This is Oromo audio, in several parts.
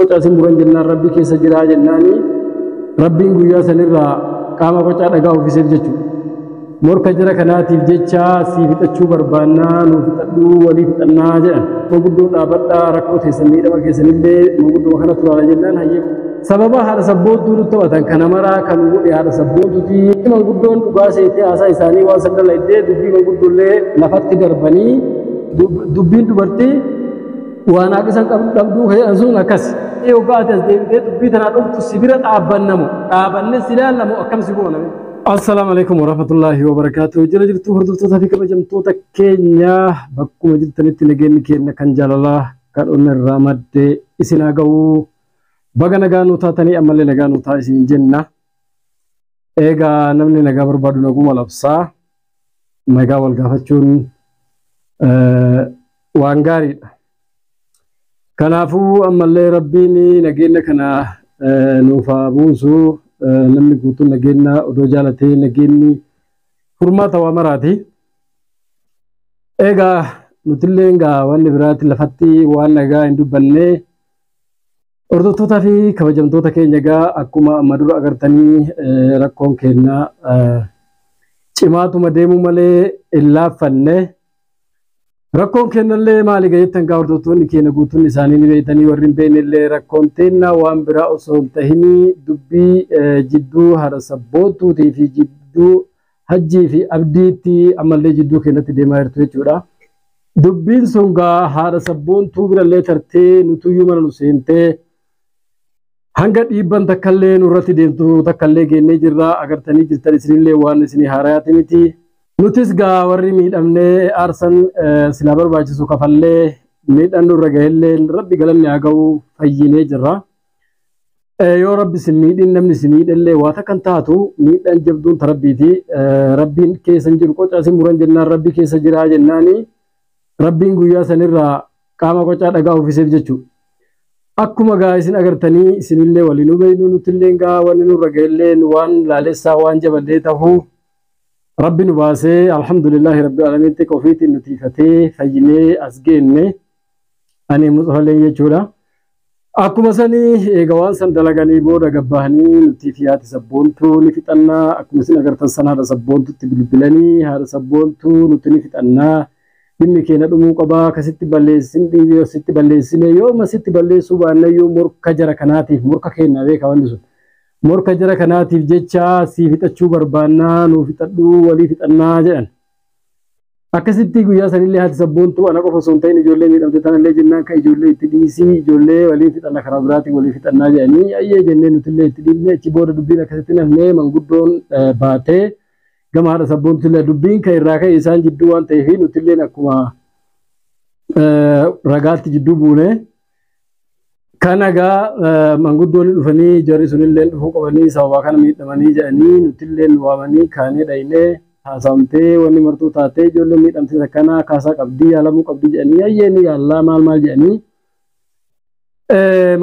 Qocaasin buran jennaan rabbi keessa jiraa jennaani rabbiin guyyaa sanirraa qaama qocaa dhagaa ofiiseef jechuudha. Morka jara kanaatiif jecha sii fixachuu barbaannaa nuuf fixadhuu walii fixannaa jedhan. Manguddoo dhaabadhaa rakkoo teessan miidhama keessanillee manguddoo kana turaala jennaan hayyee. Sababa haadha sabboontuu nutti taphatan kana maraa kan godhe haadha sabboontuuti. Manguddoon dhugaa seetee haasaa isaanii waan sandala iddee dubbii manguddollee lafatti darbanii dubbiin dubartii waan haaqisan qabduu jedhan sun akkas. Yookaan as deemtee dubbii tanaa dhuftu sibira dhaabbannamu dhaabannee si ilaallamu akkam si gooname. Assalamu alaikum warahmatullahi wabarakatuh. Jira jirtu hordoftoota fi kabajamtoota keenya bakkuma jirtanitti nageenyi keenya kan jaalalaa kan onnee irraa maddee isin haa ga'u. Baga nagaa nu taatanii ammallee nagaa nu taa isin jenna. Egaa namni nagaa barbaadu naguma labsaa. Nagaa wal gaafachuun waan gaariidha. Kanaafuu ammallee rabbiin nageenya kana nuuf haa buusu. Namni guutuun nageenya odoo jaalatee nageenyi furmaata waa maraati. Egaa nutillee egaa waan biraatti lafatti waan nagaa hin dubbanne hordoftoota fi kabajamtoota keenya egaa akkuma amma dura agartanii rakkoon keenya cimaatuma deemuu malee hin laaffanne. Rakkoon keenyallee maali jettan egaa hordoftoonni keenya guutuun isaanii ni beektanii warri hin beeknellee rakkoon teennaa waan biraa osoo hin tahin dubbii jidduu haadha sabboontuutii fi jidduu hajjii fi abdiitti ammallee jidduu keenyatti deemaa jirtu jechuudha. Dubbiin sun egaa haadha sabboontuu birallee tartee nutuyyuu mana nu seentee hanga dhiibban takkallee nurratti deemtu takkallee geennee jirra agartanii jirtan isinillee waan isinii haarayaati miti. Nutis gaa warri miidhamnee aarsan silaa barbaachisu kafallee miidhaan nurra gahellee rabbi galanni haa ga'u fayyinee jirra. Yoo rabbi si miidhin namni si miidhallee waa takkan taatu miidhaan jabduun ta rabbiiti. Rabbiin keessa jiru qocaasin muran jennaan rabbi keessa jiraa jennaani rabbiin guyyaa sanirraa qaama qocaa dhagaa ofiiseef jechuudha. Akkuma gaa isin agartanii isinillee waliin hubeynu nutillee gaa wanni nurra gahellee waan laalessaa waan jaballee tahuu. Rabbi nu baasee alhamdulillahi rabbil alamin xiqqoo ofiitiin nutiifatee fayyinee as geenne ani muxafalee jechuudha. Akkuma sanii eega waan san dalaganii booda gabbahanii nuti fi haati sabboontuu ni fixannaa akkuma isin agartan sana haadha sabboontuutti bilbilanii haadha sabboontuu nuti ni fixannaa dhimmi keenya dhumuu qabaa akkasitti balleessin dhiibee sitti balleessine yoo masitti balleessuu baannayyuu morka jara kanaatiif morka keenya beeka wanni sun. Morka jara kanaatiif jecha sii fixachuu barbaannaa nuuf fixadhuu walii fixannaa jedhan. Akkasitti guyyaa sanillee haati sabboontuu ana qofa osoo hin ta'in ijoollee miidhamte tanallee jennaan kan ijoollee itti dhiisii ijoollee walii fixanna karaa biraatiin walii fixannaa jedhanii ayyee jennee nutillee itti dhiibnee achi booda dubbiin akkasitti nafnee manguddoon baatee gama haadha sabboontuullee dubbiin kan irraa ka'e isaan jidduu waan ta'eef nutilleen akkuma ragaatti jidduu buune. Kan egaa manguddoonni dhufanii jarri sunillee dhufuu qabanii sababa kana miidhamanii jedhanii nutillee waamanii kaanee dhaynee haasawamtee wanni martuu taatee ijoollee miidhamte akkana kaasaa qabdii yaalamuu qabdii jedhanii ayyeeni yaallaa maal jedhanii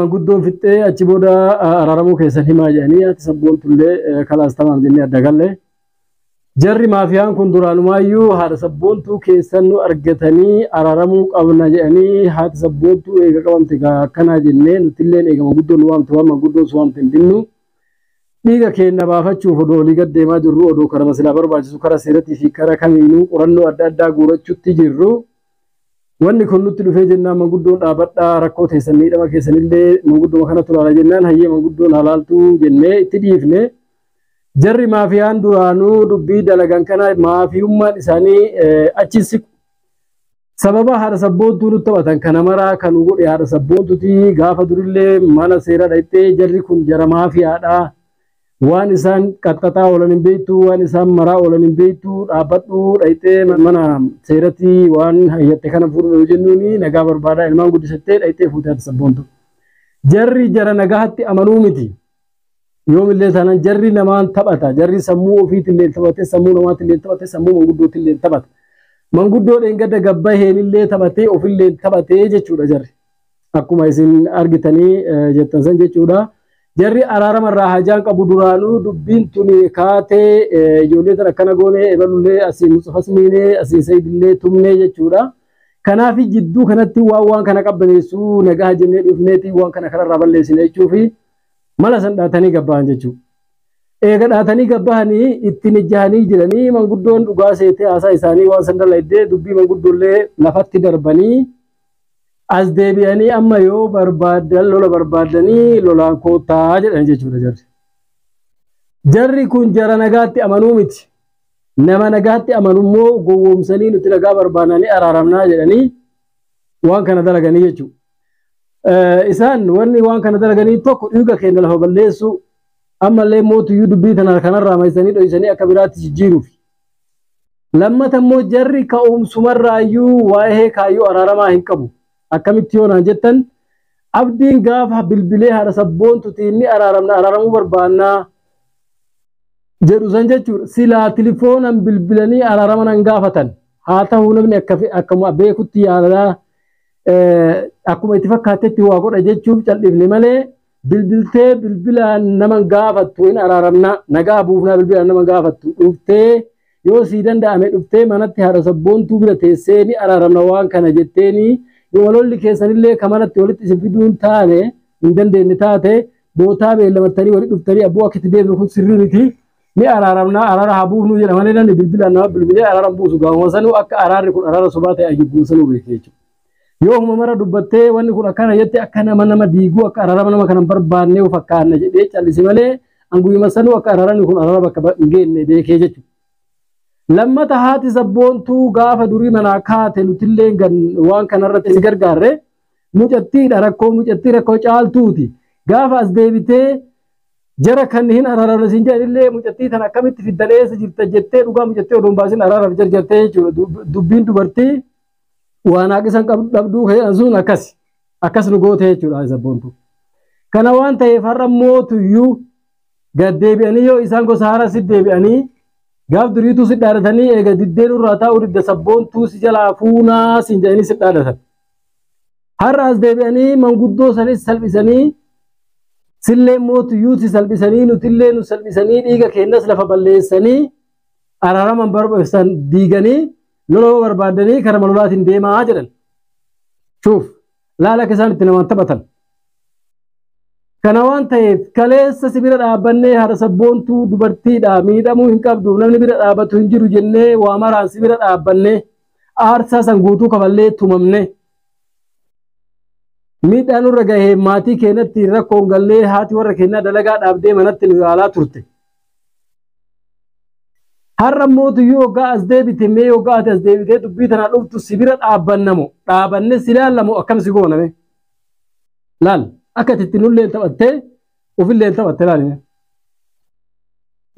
manguddoon fixxee achi booda araaramuu keessan himaa jedhanii haati sabboontullee kalaas tamaam jennee adda galle. Jarri maafiyaan kun duraanumayyuu haadha sabboontuu keessan nu argatanii araaramuu qabna jedhanii haati sabboontuu eega qabamte akkanaa jennee nutilleen eega manguddoon nu waamte waan manguddoon su waamte hin dinnu. Dhiiga keenya baafachuuf odoo olii gad deemaa jirru odoo karaa masilaa barbaachisu karaa seeratii fi karaa kamiinuu qorannoo adda addaa guurachuutti jirru. Wanni kun nutti dhufee jennaan manguddoon dhaabadhaa rakkoo teessan miidhama keessanillee manguddoo kana tulaala jennaan hayyee manguddoon halaaltuu jennee itti dhiifne. Jarri maafiyaan duraanuu dubbii dalagan kana maafiyummaan isaanii achi siqu. Sababa haadha sabboontuu nutti taphatan kana maraa kan godhe haadha sabboontuuti gaafa durillee mana seeraa dhayxee jarri kun jara maafiyaadha. Waan isaan qaxxaxaa oolan hin beektu waan isaan maraa oolan hin beektu dhaabbadhu dhayxee mana seeratti waan hayyatte kana fuudhu jennuuni nagaa barbaadaa ilmaan guddisattee dhayxee fuutee haadha sabboontuu. Jarri jara nagaatti amanuu miti. Yoom illee taanaan jarri namaan taphata jarri sammuu ofiitillee taphate sammuu namaatillee taphate sammuu manguddootillee taphata. Manguddoo dheengadda gabba heenillee taphatee ofillee taphatee jechuudha jarri. Akkuma isin argitanii jettan san jechuudha. Jarri araaramarraa hajaan qabu duraanuu dubbiin tuni kaatee ijoollee tan akkana goonee ebalullee asiin Mustafa Simiinee asiin Sayidillee tumnee jechuudha. Kanaafi jidduu kanatti waan kana qabbaneessuu nagaa jennee dhufneeti waan kana kanarraa balleessine jechuufi mala san dhaatanii gabbahan jechuudha. Eega dhaatanii gabbahanii ittiin ijjahanii jiranii manguddoon dhugaa seetee haasaa isaanii waan san dalaydee dubbii manguddoollee lafatti darbanii as deebi'anii amma yoo barbaadan lola barbaadanii lolaan koottaa jedhan jechuudha jarri. Jarri kun jara nagaatti amanuu miti. Nama nagaatti amanummoo gowwoomsanii nuti nagaa barbaadanii araaramnaa jedhanii waan kana dalaganii jechuudha. Isaan wanni waan kana dalaganii tokko dhiiga keenya lafa balleessu ammallee mootiyyuu dubbii tana kanarraa maysanii dhoysanii akka biraatti jijjiiruuf. Lammata immoo jarri ka'umsumarraayyuu waa'ee kaayyoo araaramaa hin qabu. Akkamitti yoonaan jettan abdiin gaafa bilbilee haadha sabboontuti inni araaramuu barbaannaa jedhu san jechuudha. Silaa tilifoonan bilbilanii araaraman gaafatan haa ta'uu namni akkuma beekutti yaadaa akkuma itti fakkaatetti waa godha jechuuf cal'ifne malee bilbiltee bilbilaan nama gaafattu hin araaramna nagaa buufnaa bilbilaan nama gaafattu dhuftee yoo sii danda'ame dhuftee manatti haadha sabboontuu bira teessee ni araaramna waan kana jetteeni yoo walolli keessanillee kamanatti walitti isin fiduun taane hin dandeenye taate bootaa beellamattanii walitti dhuftanii abbuu akka itti deemnu kun sirrii miti ni araaramna araara haa buufnu jedha malee namni bilbilaan nama bilbilee araaram buusu gaafuma sanuu akka araarri kun araara sobaa ta'e ayyubbuu sanuu beekee jechuudha. Yoo huma mara dubbattee wanni kun akkana jette akka nama diiguu akka araarama nama kana barbaannee fakkaanna jedhee callisi malee anguyyuma sanuu akka araarani kun araara bakka hin geenne beekee jechuudha. Lammata haati sabboontuu gaafa durii manaa kaate nutillee waan kanarratti si gargaarre mucattiidha mucattii rakkoo caaltuuti. Gaafa as deebitee jara kan hin araaramne siin jedhanillee mucattii tana akkamitti fiddaleessa jirta jettee dhugaa mucattii odoon baasin araaraaf jarjartee jechuudha. Dubbiin dubartii waan haaqisan dhabduu sun akkas nu goote jechuudha sabboontuu. Kana waan ta'eef har'a mootuyyuu gad deebi'anii yoo isaan gosa haaraa si deebi'anii gaaf duriituu si dhaadatanii eega diddeen irraa taa'u didda sabboontuu si jalaa fuunaa siin jedhanii si dhaadatan. Har'a as deebi'anii manguddoo sanis salphisanii sillee mootuyyuu si salphisanii nutillee nu salphisanii dhiiga keenyas lafa balleessanii araaraman barbaachisan diiganii lola barbaadanii karaa lolaatiin deemaa jedhan. Shuuf laala akka isaan itti namaan taphatan. Kana waan ta'eef kaleessa si bira dhaabbannee haadha sabboontuu dubartiidha miidhamuu hin qabdu namni bira dhaabbatu hin jiru jennee waa maraan si bira dhaabbannee aarsaa san guutuu kafallee tumamne. Miidhaan nurra gahee maatii keenyatti rakkoon gallee haati warra keenyaa dalagaa dhaabdee manatti nu yaalaa turte. Har'a mootuyyuu hoggaa as deebite mee hoggaa ati as deebitee dubbii tanaa dhuftu si bira dhaabbannamu dhaabanne si laallamu akkam si gooname. Laal akka itti nulleen taphattee ofilleen taphatte laalime.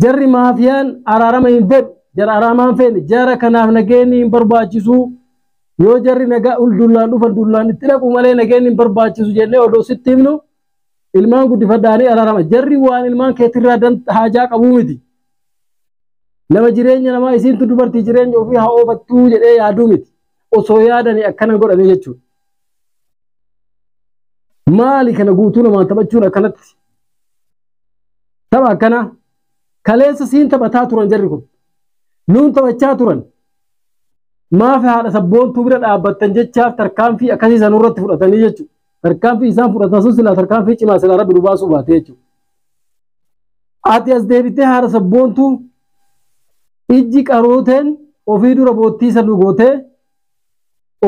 Jarri maafiyaan araarama hin fedhu jara araaramaan feene jara kanaaf nageenyi hin barbaachisu yoo jarri nagaa dullaan dhufan dullaan itti dhaqu malee nageenyi hin barbaachisu jennee odoo sitti himnu ilmaan guddifadhaanii araarama jarri waan ilmaan keetirraa haajaa qabuu miti. Nama jireenya namaa isiintu dubartii jireenya ofii haa oofattuu jedhee yaaduu miti osoo yaadanii akkana godhanii jechuudha. Maali kana guutuu namaan taphachuun akkanatti? Tapha akkana kaleessa siin taphataa turan jarri kun nuun taphachaa turan maaf haadha sabboontuu bira dhaabbattan jechaaf tarkaanfii akkasii isaan irratti fudhatanii jechuudha. Tarkaanfii isaan fudhatan sun silaa tarkaanfii cimaa silaa rabbi nu baasuu baate jechuudha. Ati as deebitee haadha sabboontuu ijji qarooteen ofii dura boottii saduu gootee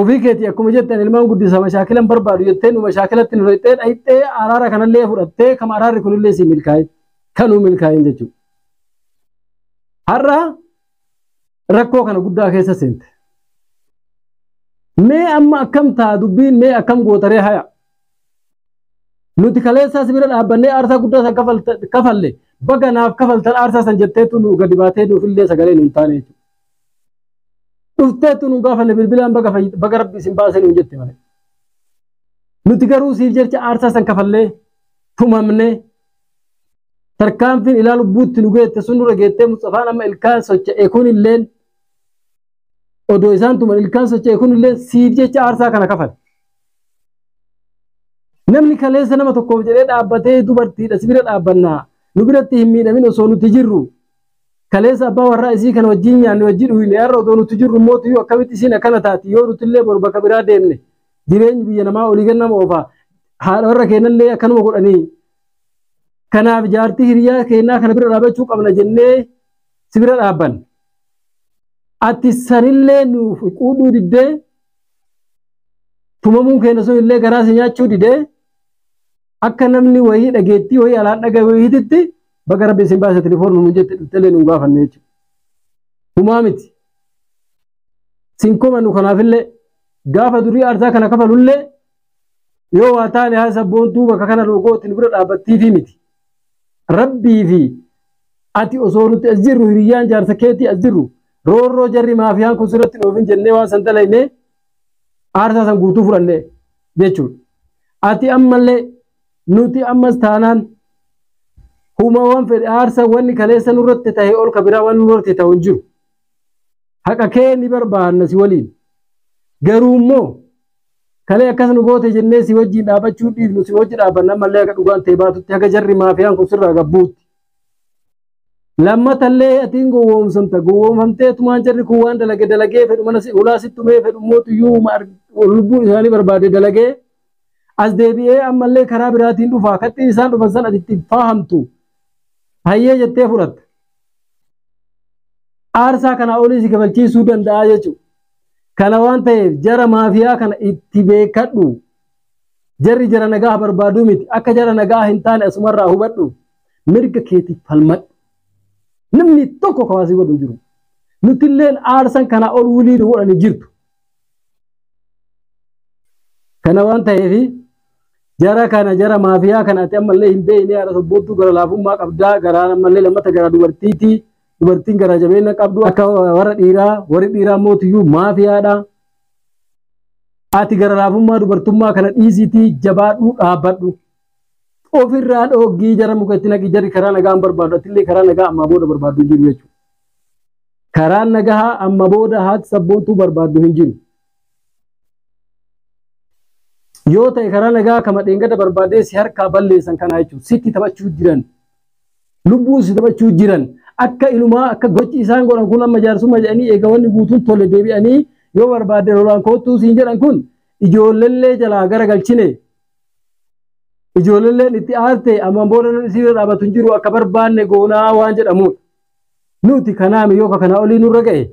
ofii keetii akkuma jettan ilmaan guddisa mashaakilan barbaadu jettee nu mashaakilatti nu dhayxee dhayxee araara kanallee fudhattee kama araarri kunillee si milkaa'e kanuu milkaa'een jechuudha. Har'a rakkoo kana guddaa keessa seente. Mee amma akkam ta'a dubbiin mee akkam gootaree haya. Nuti kaleessaa si bira dhaabbannee aarsaa guddaa san kafalle baga naaf kafaltan aarsaa san jetteetu nu gadi baatee nuufillee sagalee nu hin taane jechuudha. Dhufteetu nu gaafanne bilbilaan baga rabbi isin baasee nu jette malee. Nuti garuu siif jecha aarsaa san kafallee tumamne tarkaanfiin ilaa lubbuutti nu geette sun nurra geettee Mustafaan amma ilkaan socho'e kunilleen odoo isaan tuman ilkaan socho'e kunillee siif jecha aarsaa kana kafale. Namni kaleessa nama tokkoof jedhee dhaabbatee dubartiidha si bira dhaabbannaa nu biratti hin miidhamin osoo nuti jirru kaleessa abbaa warraa isii kana wajjin nyaanne wajjin dhuyne har'a otoo nuti jirru mootu yoo akkamitti isiin akkana taati yoo nuti illee boru bakka biraa deemne jireenyi biyya namaa olii gannama oofaa haadha warra keenyallee akkanuma godhanii kanaaf jaartii hiriyaa keenyaa kana bira dhaabachuu qabna jennee si bira dhaabban ati sanillee nuuf quudhuu diddee tumamuun keenya sun illee garaa si nyaachuu didee akka namni wayii dhageettii wayii alaan dhagaye wayiititti baga rabbi isin baasa telefoon nu jette dhuftelee nu gaafanne jechuudha. Humaa miti. Sinkoma nu kanaafillee gaafa durii aarsaa kana kafalullee yoo waa taane haa sabboontuu bakka kana loogootti nu bira dhaabbattiifi miti. Rabbii fi ati osoo nuti as jirru hiriyyaan jaarsa keetii as jirru roorroo jarri maafiyaan kun sirratti dhoofin jennee waan san dalaynee aarsaa san guutuu fudhannee jechuudha. Ati ammallee nuti ammas taanaan humawwan fedhe aarsa wanni kaleessa nurratti ta'e ol kabiraa waan nurratti ta'u hin jiru. Haqa kee ni barbaanna si waliin. Garuu immoo kalee akkas nu goote jennee si wajjin dhaabachuu dhiifnu si wajji dhaabanna ammallee akka dhugaan ta'e baatutti haga jarri maafiyaan kun sirraa gabbuutti. Lammatallee atiin gowwoomsamta gowwoomfamtee tumaan jarri kun waan dalagee fedhu mana ulaa sittumee fedhu mootuyyuu lubbuu isaanii barbaade dalagee as deebi'ee ammallee karaa biraatiin dhufaa katti isaan dhufan san atitti fahamtu hayyee jettee fudhatta. Aarsaa kana olii si kabalchiisuu danda'a jechuudha. Kana waan ta'eef jara maafiyaa kana itti beekadhu. Jarri jara nagaa barbaaduu miti akka jara nagaa hin taane asumarraa hubadhu mirga keetiif falmadhu. Namni tokko kawaasii godhu jiru. Nuti illeen aarsan kana ol wulii godhanii jirtu. Kana waan ta'eef jara kana jara maafiyaa kana ati ammallee hin beekne haadha sobboottuu gara laafummaa qabdaa garaa ammallee lammata gara dubartiiti dubartiin gara jabeenya qabdu akka warra dhiiraa warri dhiiraa mootiyyuu maafiyaadha. Ati gara laafummaa dubartummaa kana dhiisitii jabaadhuu dhaabbadhu. Ofirraa dhoggii jara muka itti naqi jarri karaa nagaa barbaadu atillee karaa nagaa amma booda barbaadu jiru jechuudha. Karaa nagaa amma booda haati sabboontuu barbaadu hin jiru. Yoo ta'e karaa nagaa kama dheengada barbaadee si harkaa balleessan kana jechuudha. Sitti taphachuu jiran lubbuu si taphachuu jiran akka ilumaa akka gochi isaan godhan kun amma jaarsummaa jedhanii eega wanni guutuun tolle deebi'anii yoo barbaade lolaan koottuu siin jedhan kun ijoollee jalaa garagalchine. Ijoolleen itti aarte amma booda isii dhaabatu hin jiru akka barbaanne goonaa waan jedhamudha. Nuti kanaami yoo kana olii nurra ga'e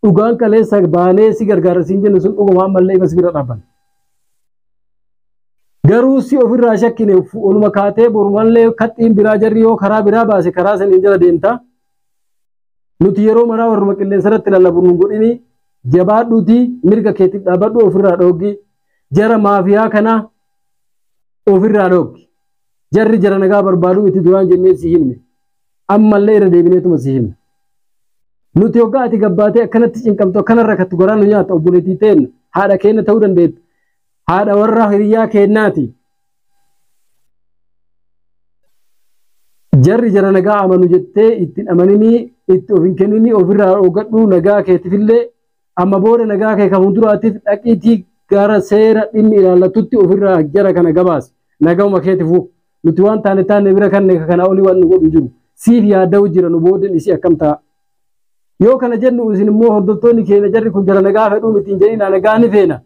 dhugaan kaleessa baanee si gargaara siin jennu sun dhuguma ammallee ibas bira dhaaban. Garuu si ofirraa shakkine oluma kaatee borumallee kaxxiin biraa jarri yoo karaa biraa baase karaa saniin jala deemta. Nuti yeroo maraa warruma qilleensa irratti lallabu nu godhini jabaadhuuti mirga keetiif dhaabadhu ofirraa dhooggi jara maafiyaa kana ofirraa dhooggi jarri jara nagaa barbaaduu itti duraan jennee si himne ammallee irra deebineetuma si himne. Nuti hoggaa ati gabbaatee akkanatti cinqamtu akkanarra kattu goraan nu nyaata obboleettii ta'een haadha keenya ta'uu dandeettu. Haadha warra hiriyaa keenyaati. Jarri jara nagaa amanu jettee ittiin amaninii itti of hin kenninii ofirraa dhoogadhu nagaa keetiifillee amma booda nagaa kee kan fuulduraatiif dhaqiitii gara seera dhimmi ilaallatutti ofirraa jara kana gabaas nagauma keetiifuu nuti waan taane bira kanne kana olii waan nu godhu jiru siif yaada'u jira nu boodin isii akkam ta'a. Yoo kana jennu isin immoo hordoftoonni keenya jarri kun jara nagaa fedhuu mitiin jedhina nagaa ni feena.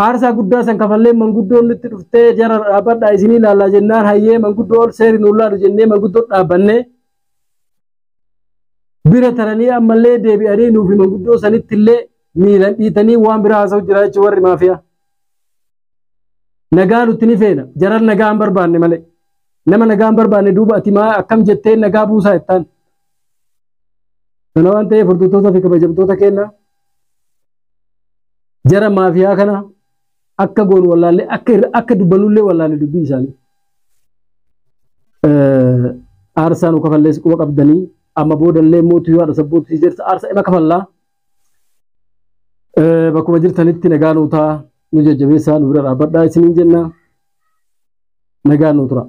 Aarsaa guddaa san kafallee manguddoon nutti dhuftee jara dhaabbadhaa isinii ilaallaa jennaan hayyee manguddoo ol seeri nu laalu jennee manguddoo dhaabbannee bira taranii ammallee deebi'anii nuufi manguddoo sanitti illee miilan dhiitanii waan biraa haasa'u jira jechuun warri maafiyaa. Nagaa nutti ni feena jaran nagaa hin barbaanne malee nama nagaa hin barbaanne duuba ati maa akkam jettee nagaa buusaa jettaan. Kana waan ta'eef hordoftoota fi kabajamtoota keenya jara maafiyaa kana akka goonu wallaalle akka dubbannullee wallaalle dubbii isaanii. Aarsaa nu kafallees quba qabdanii amma boodallee mootii yoo haadha sabboottii jirta aarsaa ima kafallaa. Bakkuma jirtanitti nagaa nuu ta'a nu jajjabeessaa nu bira dhaabbadhaa isiniin jenna nagaa nuu tura.